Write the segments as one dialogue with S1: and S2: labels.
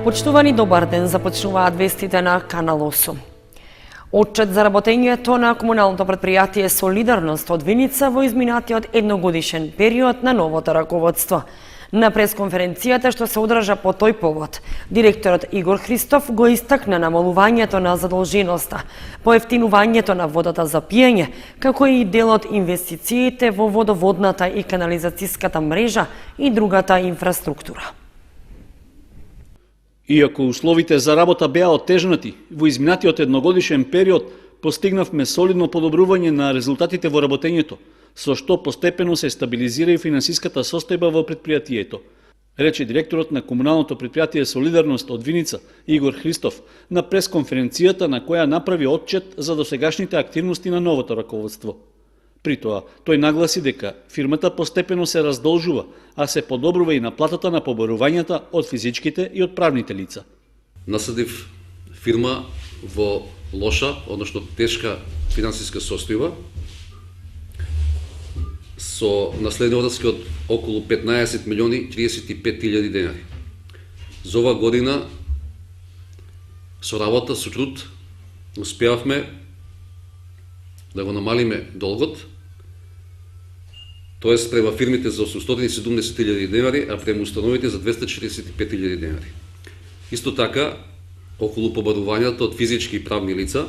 S1: Почитувани, добар ден, започнуваат вестите на Канал 8. Отчет за работењето на комуналното предпријатие Солидарност од Виница во изминатиот едногодишен период на новото раководство. На пресконференцијата што се одржа по тој повод, директорот Игор Христов го истакна намалувањето на задолженоста, поевтинувањето на водата за пиење, како и дел од инвестициите во водоводната и канализацијската мрежа и другата инфраструктура.
S2: Иако условите за работа беа отежнати, во изминатиот едногодишен период постигнавме солидно подобрување на резултатите во работењето, со што постепено се стабилизира и финансиската состојба во предпријатието, рече директорот на комуналното предпријатие Солидарност од Виница Игор Христов на пресконференцијата на која направи отчет за досегашните активности на новото раководство. При тоа, тој нагласи дека фирмата постепено се раздолжува, а се подобрува и наплатата на поборувањата од физичките и од правните лица.
S3: Насадив фирма во лоша, односно тешка финансиска состојба, со наследни односки од околу 15 милиони 35 илјади денари. За оваа година, со работа, со труд, успеавме да го намалиме долгот, тоест према фирмите за 870 илјади денари, а према установите за 245 илјади денари. Исто така, околу побарувањата од физички и правни лица,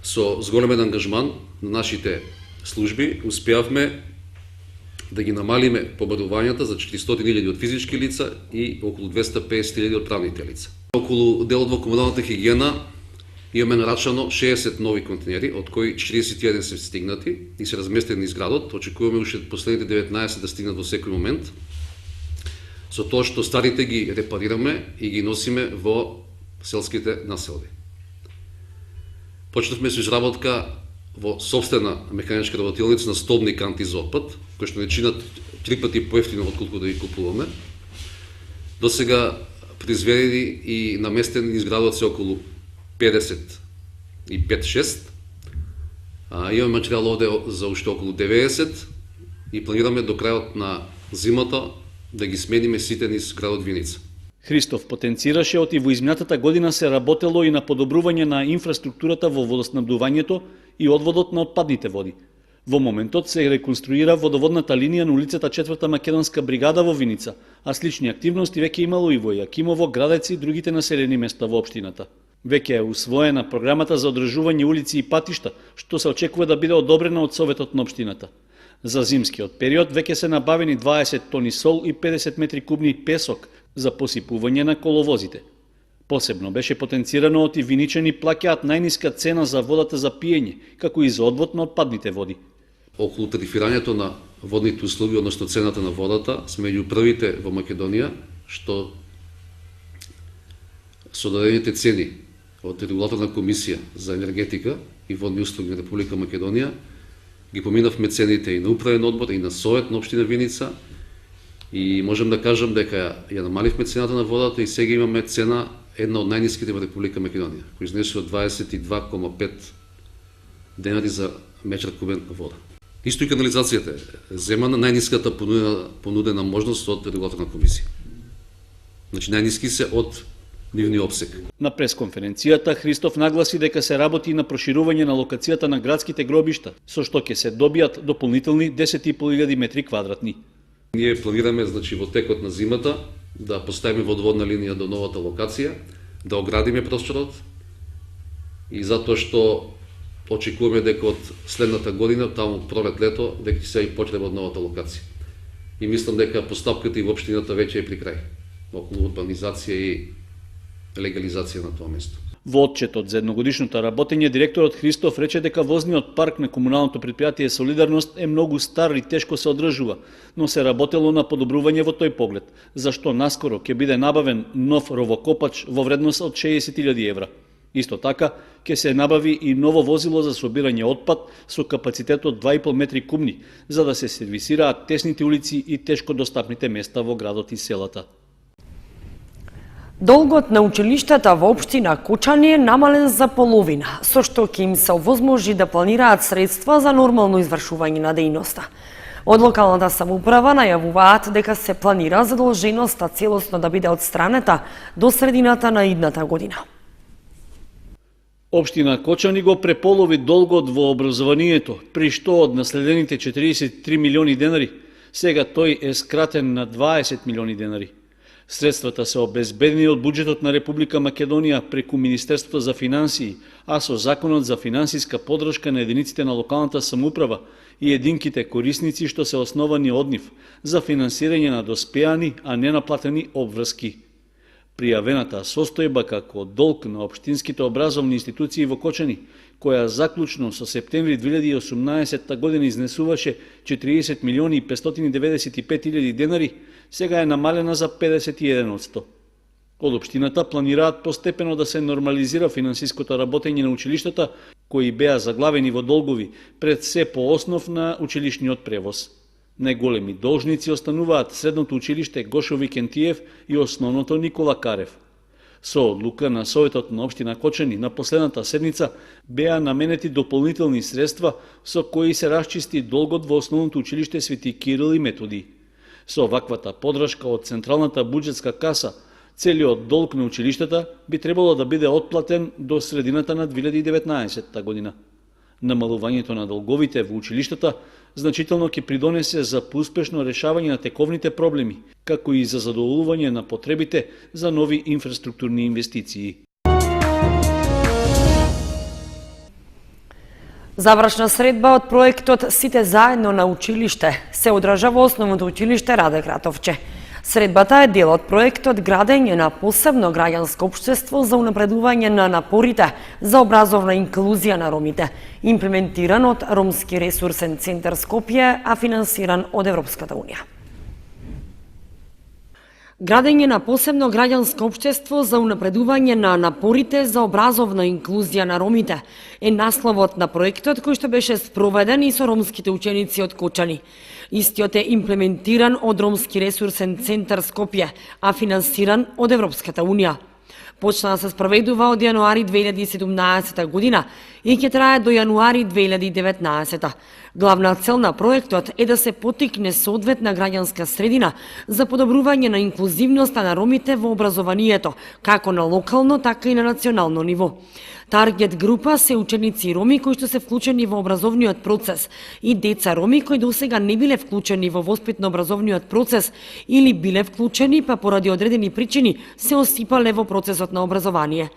S3: со зголемен ангажман на нашите служби, успеавме да ги намалиме побарувањата за 400.000 од физички лица и околу 250.000 од правните лица. Околу делот во комуналната хигиена имаме нарачано 60 нови контейнери, од кои 41 се стигнати и се разместени низ градот. Очекуваме уште последните 19 да стигнат во секој момент. Со тоа што старите ги репарираме и ги носиме во селските населби. Почнавме со изработка во собствена механичка работилница на столбни канти за отпад, кои што не чинат 3 пати поевтино отколку да ги купуваме. До сега произведени и наместени низ градот се околу 55-6. Имаме материјал овде за уште околу 90 и планираме до крајот на зимата да ги смениме сите низ градот Виница.
S2: Христов потенцираше оти во изминатата година се работело и на подобрување на инфраструктурата во водоснабдувањето и одводот на отпадните води. Во моментот се реконструира водоводната линија на улицата 4 Македонска бригада во Виница, а слични активности веќе имало и во Јакимово, Градец и другите населени места во општината. Веќе е усвоена програмата за одржување улици и патишта, што се очекува да биде одобрена од Советот на општината. За зимскиот период веќе се набавени 20 тони сол и 50 метри кубни песок за посипување на коловозите. Посебно беше потенцирано оти виничани плаќаат најниска цена за водата за пиење, како и за одвод на отпадните води.
S3: Околу тарифирањето на водните услуги, односно цената на водата, сме меѓу првите во Македонија што со дадените цени од Регулаторна комисија за енергетика и водни услуги на Република Македонија ги поминавме цените и на управен одбор и на Совет на општина Виница и можем да кажам дека ја намаливме цената на водата и сега имаме цена една од најниските во Република Македонија, кој изнесува 22,5 денари за метар кубен вода. Исто и канализацијата е земана најниската понудена можност од Регулаторна комисија. Значи најниски се од нивни обсек.
S2: На пресконференцијата Христов нагласи дека се работи на проширување на локацијата на градските гробишта, со што ќе се добијат дополнителни 10.500 метри квадратни.
S3: Ние планираме, значи, во текот на зимата да поставиме водоводна линија до новата локација, да оградиме просторот и затоа што очекуваме дека од следната година, таму пролет-лето, дека ќе се и потреба од новата локација. И мислам дека постапката и во општината веќе е при крај, околу урбанизација и легализација на тоа место.
S2: Во отчетот за едногодишното работење, директорот Христов рече дека возниот парк на комуналното предпријатие Солидарност е многу стар и тешко се одржува, но се работело на подобрување во тој поглед, зашто наскоро ќе биде набавен нов ровокопач во вредност од 60.000 евра. Исто така, ќе се набави и ново возило за собирање отпад со капацитет од 2,5 метри кубни, за да се сервисираат тесните улици и тешко достапните места во градот и селата.
S1: Долгот на училиштата во општина Кучани е намален за половина, со што ќе им се овозможи да планираат средства за нормално извршување на дејноста. Од локалната самоуправа најавуваат дека се планира задолженоста целосно да биде одстранета до средината на идната година.
S2: Општина Кочани го преполови долгот во образованието, при што од наследените 43 милиони денари, сега тој е скратен на 20 милиони денари. Средствата се обезбедени од буџетот на Република Македонија преку Министерството за финансии, а со Законот за финансиска подршка на единиците на локалната самоуправа и единките корисници што се основани од нив за финансирање на доспеани, а не наплатени обврски. Пријавената состојба како долг на општинските образовни институции во Кочани, која заклучно со септември 2018 година изнесуваше 40 милиони и 595 илјади денари, сега е намалена за 51%. Од општината планираат постепено да се нормализира финансиското работење на училиштата, кои беа заглавени во долгови пред се по основ на училишниот превоз. Најголеми должници остануваат средното училиште Гошо Викентиев и основното Никола Карев. Со одлука на Советот на општина Кочани на последната седница беа наменети дополнителни средства со кои се расчисти долгот во основното училиште Свети Кирил и Методи. Со ваквата подршка од Централната буџетска каса, целиот долг на училиштата би требало да биде отплатен до средината на 2019 година. Намалувањето на долговите во училиштата значително ќе придонесе за поуспешно решавање на тековните проблеми, како и за задоволување на потребите за нови инфраструктурни инвестиции.
S1: Завршна средба од проектот Сите заедно на училиште се одржа во основното училиште Раде Кратовче. Средбата е дел од проектот градење на посебно граѓанско општество за унапредување на напорите за образовна инклузија на ромите, имплементиран од Ромски ресурсен центар Скопје, а финансиран од Европската унија. Градење на посебно граѓанско општество за унапредување на напорите за образовна инклузија на ромите е насловот на проектот кој што беше спроведен и со ромските ученици од Кочани. Истиот е имплементиран од Ромски ресурсен центар Скопје, а финансиран од Европската унија. Почна да се спроведува од јануари 2017 година и ќе трае до јануари 2019. Главна цел на проектот е да се поттикне соодветна граѓанска средина за подобрување на инклузивноста на ромите во образованието, како на локално, така и на национално ниво. Таргет група се ученици роми кои што се вклучени во образовниот процес и деца роми кои досега не биле вклучени во воспитно-образовниот процес или биле вклучени па поради одредени причини се осипале во процесот на образование.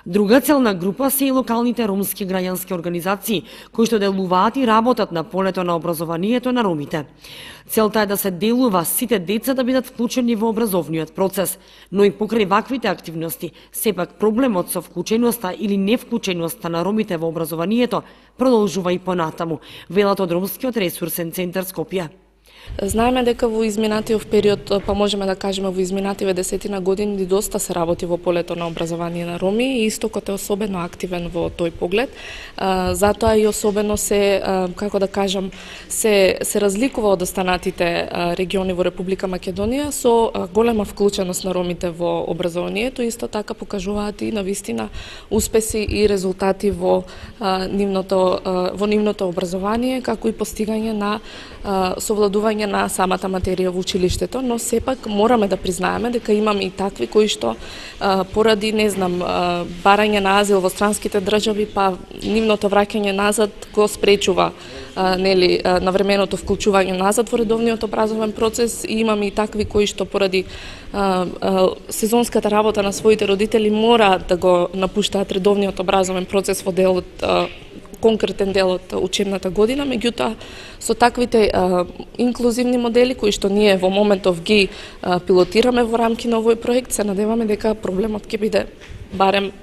S1: Друга целна група се и локалните ромски граѓански организации, кои што делуваат и работат на полето на образованието на ромите. Целта е да се делува сите деца да бидат вклучени во образовниот процес, но и покрај ваквите активности, сепак проблемот со вклученоста или невклученоста на ромите во образованието продолжува и понатаму, велат од Ромскиот ресурсен центар Скопје.
S4: Знаеме дека во изминатиот период, па можеме да кажеме во изминативе 10 години, доста се работи во полето на образование на роми и Истокот е особено активен во тој поглед. Затоа и особено се, како да кажам, се разликува од останатите региони во Република Македонија со голема вклученост на ромите во образованието. Исто така покажуваат и навистина успеси и резултати во нивното образование, како и постигање на совладување на самата материја во училиштето, но сепак мораме да признаеме дека имаме и такви кои што поради, барање на азил во странските држави, па нивното враќање назад го спречува навременото вклучување назад во редовниот образовен процес, и имаме и такви кои што поради сезонската работа на своите родители мораат да го напуштаат редовниот образовен процес во конкретен дел од учебната година. Меѓутоа, со таквите инклузивни модели кои што ние во моментов ги пилотираме во рамки на овој проект, се надеваме дека проблемот ќе биде барем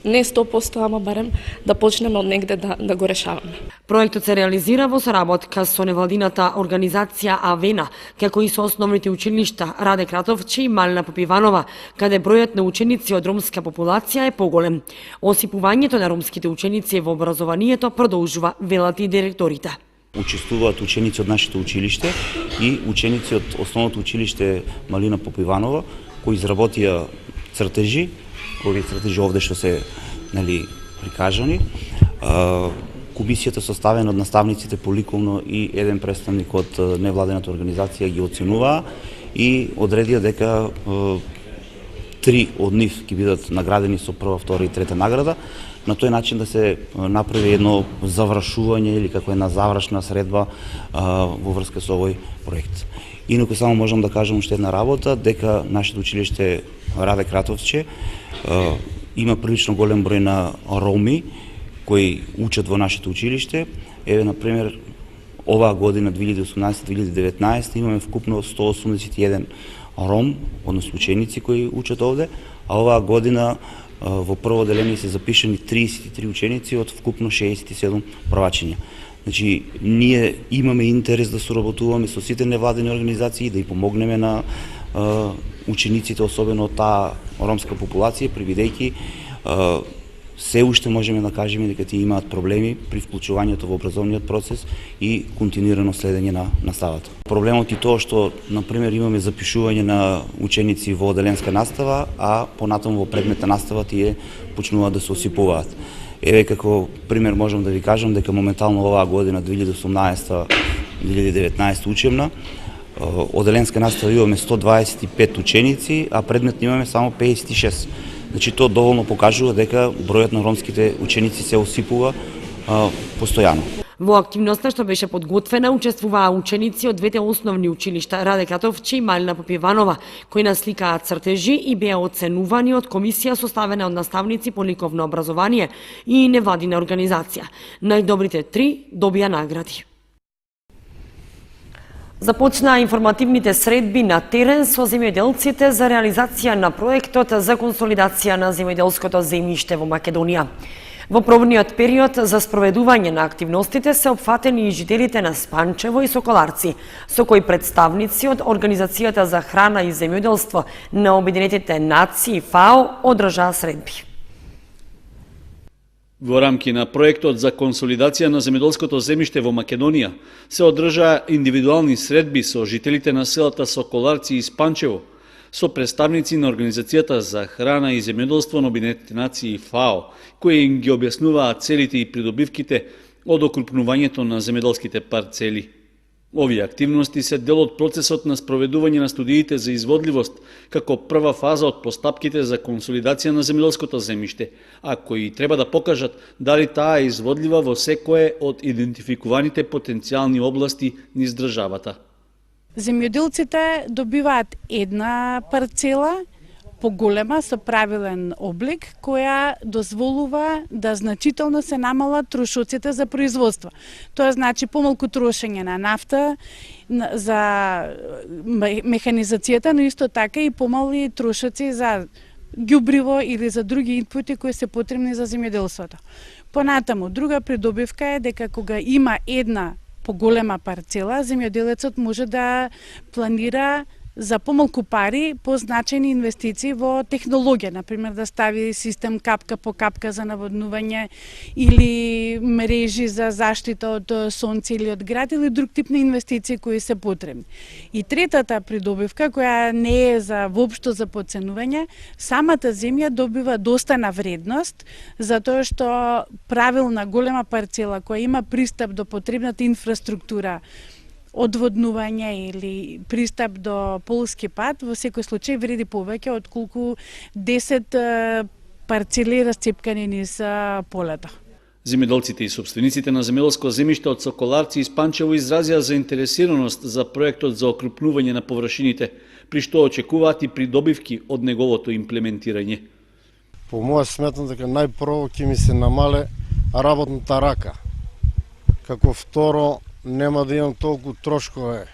S4: не 100%, ама барем да почнеме од негде да го решаваме.
S1: Проектот се реализира во соработка со невладината организација Авена, како и со основните училишта Раде Кратовче и Малина Попиванова, каде бројот на ученици од ромска популација е поголем. Осипувањето на ромските ученици во образованието продолжува, велат и директорите.
S5: Учествуваат ученици од нашето училиште и ученици од основното училиште Малина Попиванова, кои изработија цртежи, овие цртежи овде што се прикажани, комисијата составена од наставниците по ликовно и еден представник од невладената организација ги оценуваа и одредија дека 3 од нив ќе бидат наградени со прва, втора и трета награда. На тој начин да се направи едно завршување или како една завршна средба во врска со овој проект. Инаку само можам да кажам уште една работа, дека нашето училиште Раде Кратовче има прилично голем број на роми кои учат во нашето училиште. Еве, например, оваа година 2018-2019 имаме вкупно 181 ром, односно ученици кои учат овде, а оваа година во прво одделение се запишани 33 ученици од вкупно 67 правачиња. Значи, ние имаме интерес да соработуваме со сите невладени организации, да и помогнеме на учениците, особено од таа ромска популација, бидејќи се уште можеме да кажеме дека тие имаат проблеми при вклучувањето во образовниот процес и континуирано следење на наставата. Проблемот е тоа што, например, имаме запишување на ученици во одделенска настава, а понатаму во предметна настава тие почнуваат да се осипуваат. Еве, како пример можам да ви кажам дека моментално оваа година 2018-2019 учебна одделенска настава имаме 125 ученици, а предметни имаме само 56. Значи, тоа доволно покажува дека бројот на ромските ученици се осипува постојано.
S1: Во активноста што беше подготвена учествуваа ученици од двете основни училишта Раде Кратовче и Малина Попиванова, кои насликаа цртежи и беа оценувани од комисија составена од наставници по ликовно образование и невладина организација. Најдобрите 3 добија награди. Започнаа информативните средби на терен со земјоделците за реализација на проектот за консолидација на земјоделското земјиште во Македонија. Во пробниот период за спроведување на активностите се опфатени и жителите на Спанчево и Соколарци, со кои представници од Организацијата за храна и земјоделство на Обединетите нации ФАО одржаа средби.
S2: Во рамки на проектот за консолидација на земјоделското земјиште во Македонија се одржаа индивидуални средби со жителите на селата Соколарци и Спанчево, со представници на Организацијата за храна и земјоделство на Обединетите нации ФАО, кои им ги објаснуваа целите и придобивките од окрупнувањето на земјоделските парцели. Овие активности се дел од процесот на спроведување на студиите за изводливост како прва фаза од постапките за консолидација на земјоделското земјиште, а кои треба да покажат дали таа е изводлива во секое од идентификуваните потенцијални области низ државата.
S6: Земјоделците добиваат една парцела, поголема, со правилен облик, која дозволува да значително се намалат трошоците за производство. Тоа значи помалку трошење на нафта за механизацијата, но исто така и помали трошоци за ѓубриво или за други инпути кои се потребни за земјоделството. Понатаму, друга придобивка е дека кога има една поголема парцела, земјоделецот може да планира за помалку пари позначени инвестиции во технологија, например да стави систем капка по капка за наводнување или мрежи за заштита од сонце или од град или друг тип на инвестиции кои се потребни. И третата придобивка која не е за воопшто за подценување, самата земја добива доста на вредност затоа што правилна голема парцела која има пристап до потребната инфраструктура, одводнување или пристап до полски пат, во секој случај вреди повеќе од колку 10 парцели расцепкани низ полето.
S2: Земјоделците и собствениците на земјоделско земјиште од Соколарци и Спанчево изразија заинтересираност за проектот за окрупнување на површините, при што очекуваат и придобивки од неговото имплементирање.
S7: По моја сметам дека најпрво ќе ми се намале работната рака. Како второ, нема да имам толку трошкове.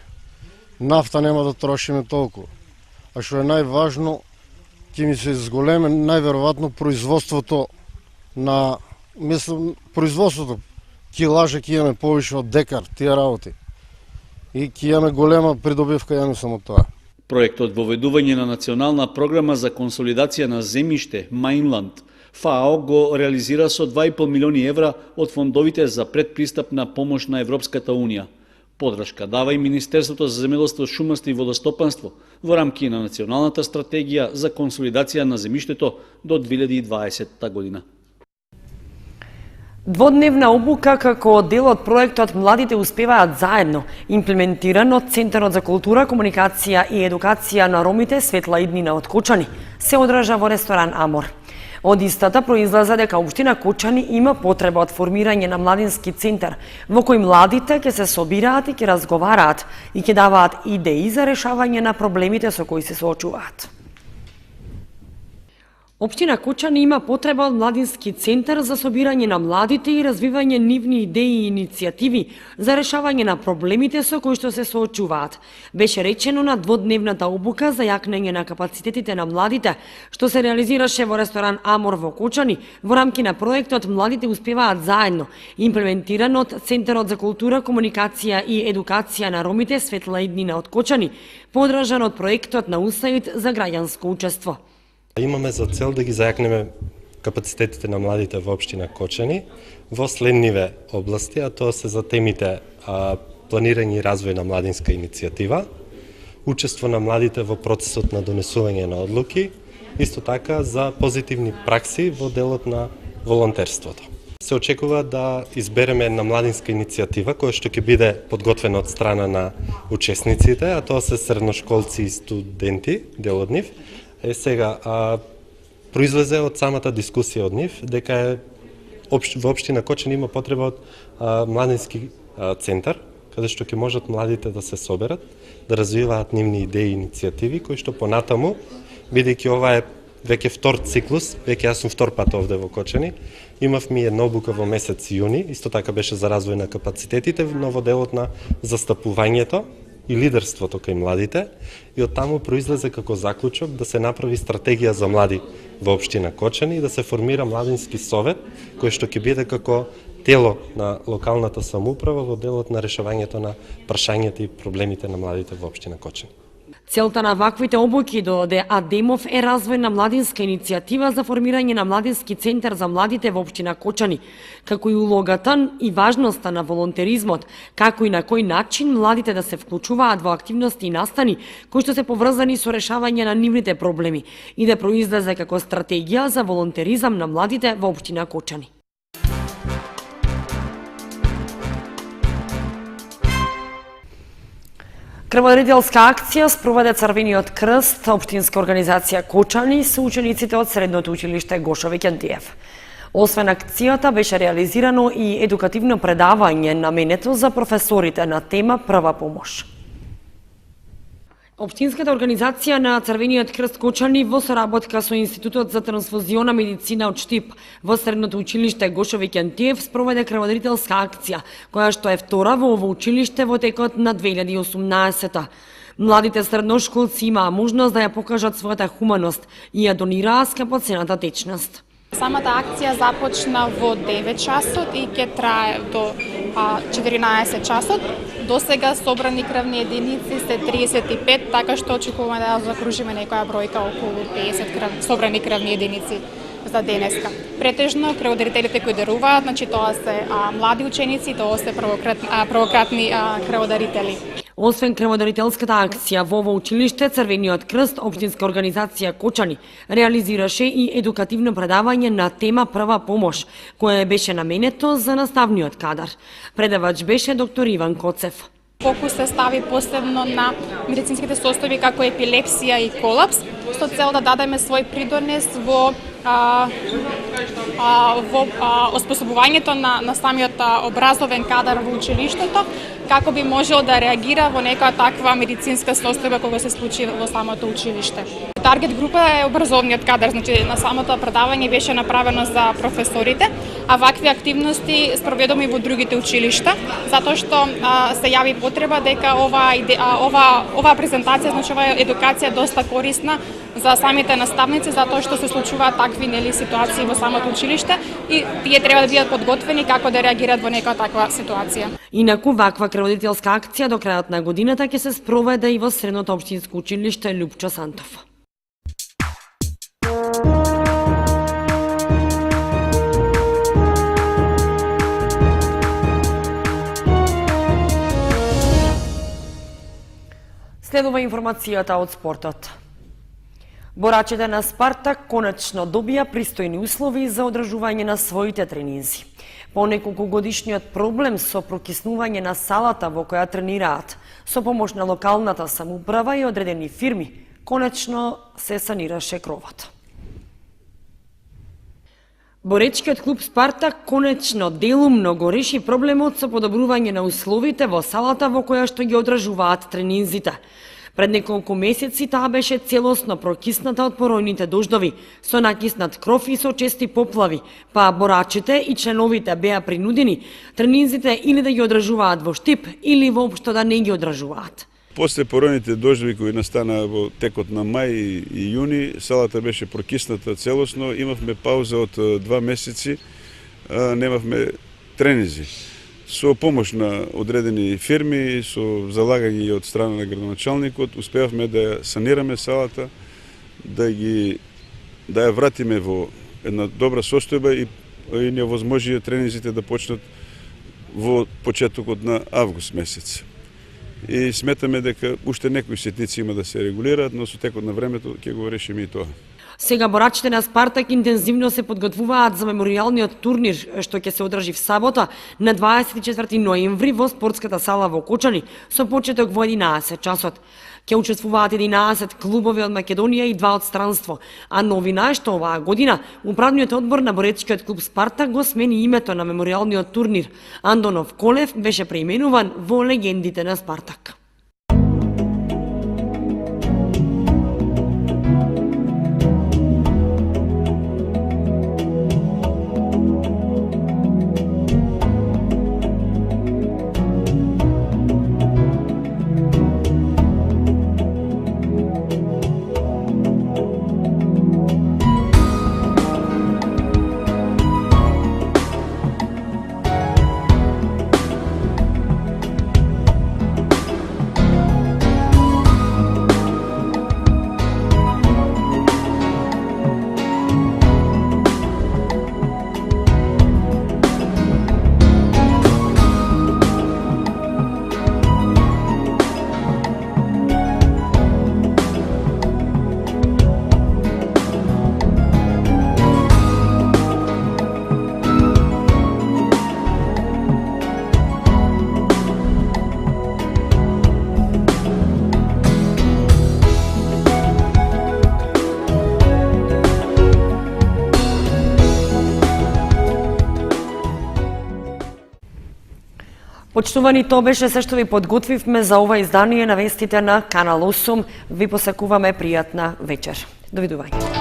S7: Нафта нема да трошиме толку. А што е најважно, ќе ми се зголеме најверојатно производството на производството. Килажа ќе имаме повише од декар тие работи. И ќе имаме голема придобивка ја само тоа.
S2: Проектот во ведување на национална програма за консолидација на земјиште Мајнланд ФАО го реализира со 2,5 милиони евра од фондовите за предпристапна помош на Европската Унија. Подршка дава и Министерството за земјоделство, шумарство и водостопанство во рамки на националната стратегија за консолидација на земјиштето до 2020 година.
S1: Дводневна обука како дел од проектот Младите успеваат заедно, имплементиран од Центарот за култура, комуникација и едукација на ромите Светла Иднина од Кочани, се одржа во ресторан Амор. Од истата произлезе дека општина Кочани има потреба од формирање на младински центар, во кој младите ќе се собираат и ќе разговараат и ќе даваат идеи за решавање на проблемите со кои се соочуваат. Општина Кочани има потреба од младински центар за собирање на младите и развивање нивни идеи и иницијативи за решавање на проблемите со кои што се соочуваат. Беше речено на дводневната обука за јакнење на капацитетите на младите, што се реализираше во ресторан Амор во Кочани во рамки на проектот Младите успеваат заедно, имплементиран од Центарот за култура, комуникација и едукација на ромите Светла Иднина од Кочани, подржан од проектот на УСАИД за граѓанско учество.
S8: Имаме за цел да ги зајакнеме капацитетите на младите во општина Кочани во следниве области, а тоа се за темите планирање и развој на младинска иницијатива, учество на младите во процесот на донесување на одлуки, исто така за позитивни пракси во делот на волонтерството. Се очекува да избереме една младинска иницијатива која што ќе биде подготвена од страна на учесниците, а тоа се средношколци и студенти, дел од нив. Сега, произлезе од самата дискусија од нив, дека во општина Кочани има потреба од младински центар, каде што ќе можат младите да се соберат, да развиваат нивни идеи и иницијативи, кои што понатаму, бидејќи ова е веќе втор циклус, веќе јас сум втор пат овде во Кочани, имавме една обука во месец јуни, исто така беше за развој на капацитетите, но во делот на застапувањето и лидерството кај младите, и од таму произлезе како заклучок да се направи стратегија за млади во општина Кочани и да се формира младински совет, кој што ќе биде како тело на локалната самоуправа во делот на решавањето на прашањата и проблемите на младите во општина Кочани.
S1: Целта на ваквите обуки до Адемов е развој на младинска иницијатива за формирање на младински центар за младите во општина Кочани, како и улогата и важноста на волонтеризмот, како и на кој начин младите да се вклучуваат во активности и настани кои што се поврзани со решавање на нивните проблеми и да произлезе како стратегија за волонтеризам на младите во општина Кочани. Крводарителска акција спроведе Црвениот крст, општинска организација Кочани со учениците од Средното училиште Гошо Викентиев. Освен акцијата беше реализирано и едукативно предавање наменето за професорите на тема прва помош. Општинската организација на Црвениот крст Кочани во соработка со Институтот за трансфузиона медицина од Штип во Средното училиште Гошо Викентиев спроведе крводарителска акција, која што е втора во ово училиште во текот на 2018-та. Младите средношколци имаа можност да ја покажат својата хуманост и ја донираа скапоцената течност.
S9: Самата акција започна во 9 часот и ќе трае до 14 часот. До сега собрани крвни единици се 35, така што очекуваме да закружиме некоја бројка околу 50 собрани крвни единици за денеска. Претежно крводарителите кои даруваат, значи тоа се млади ученици, тоа се првократни крводарители.
S1: Освен крводарителската акција во ово училиште, Црвениот крст, општинска организација Кочани, реализираше и едукативно предавање на тема прва помош, кое беше наменето за наставниот кадар. Предавач беше доктор Иван Коцев.
S9: Фокус се стави посебно на медицинските состојби како епилепсија и колапс, со цел да дадеме свој придонес во оспособувањето на самиот образовен кадар во училиштето, како би можел да реагира во некоја таква медицинска состојба кога се случи во самото училиште. Таргет група е образовниот кадар, значи на самото предавање беше направено за професорите, а вакви активности спроведоме и во другите училишта, затоа што се јави потреба дека ова презентација, значи ова едукација доста корисна за самите наставници, затоа што се случуваат такви ситуации во самото училиште и тие треба да бидат подготвени како да реагираат во некоја таква ситуација.
S1: Инаку ваква крводарителска акција до крајот на годината ќе се спроведе и во Средното општинско училиште Лјупчо Сантов. Следува информацијата од спортот. Борачите на Спартак конечно добија пристојни услови за одржување на своите тренинзи. По неколкогодишниот проблем со прокиснување на салата во која тренираат, со помош на локалната самоуправа и одредени фирми, конечно се санираше кровот. Боречкиот клуб Спартак конечно делумно го реши проблемот со подобрување на условите во салата во која што ги одржуваат тренинзите. Пред неколку месеци таа беше целосно прокисната од поројните дождови, со накиснат кров и со чести поплави, па борачите и членовите беа принудени тренинзите или да ги одржуваат во штип, или воопшто да не ги одржуваат.
S10: После поројните дождови кои настана во текот на мај и јуни, салата беше прокисната целосно, имавме пауза од 2 месеци, немавме тренинзи. Со помош на одредени фирми, со залагање од страна на градоначалникот, успеавме да ја санираме салата, да ја вратиме во една добра состојба и не возможија тренинзите да почнат во почетокот на август месец. И сметаме дека уште некои ситници има да се регулираат, но со текот на времето ќе го решиме и тоа.
S1: Сега борачите на Спартак интензивно се подготвуваат за меморијалниот турнир што ќе се одржи в сабота на 24 ноември во спортската сала во Кочани со почеток во 11 часот. Ќе учествуваат 11 клубови од Македонија и 2 од странство, а новина е што оваа година управниот одбор на боречкиот клуб Спартак го смени името на меморијалниот турнир. Андонов Колев беше преименуван во легендите на Спартак. Почитувани, тоа беше се што ви подготвивме за ова издание на вестите на Канал 8. Ви посакуваме пријатна вечер. Довидување.